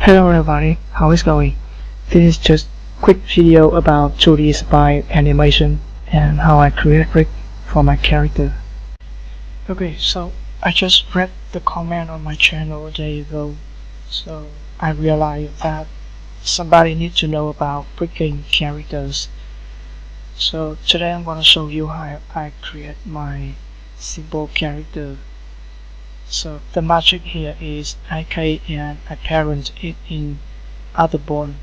Hello everybody, how is going? This is just quick video about 2D spy animation and how I create rig for my character. Okay, so I just read the comment on my channel a day ago, so I realized that somebody needs to know about rigging characters. So today I'm gonna show you how I create my simple character. So the magic here is I create and I parent it in other bone,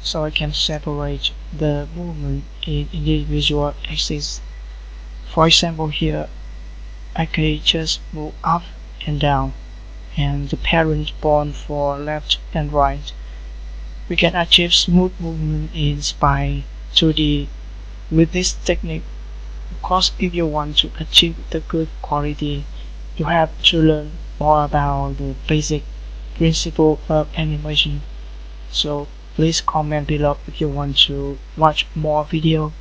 so I can separate the movement in individual axes. For example, here I can just move up and down, and the parent bone for left and right. We can achieve smooth movement in Spy 2D with this technique. Of course, if you want to achieve the good quality, you have to learn more about the basic principle of animation. So please comment below if you want to watch more video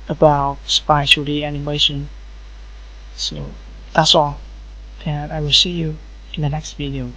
about Spy 2D animation. So that's all, and I will see you in the next video.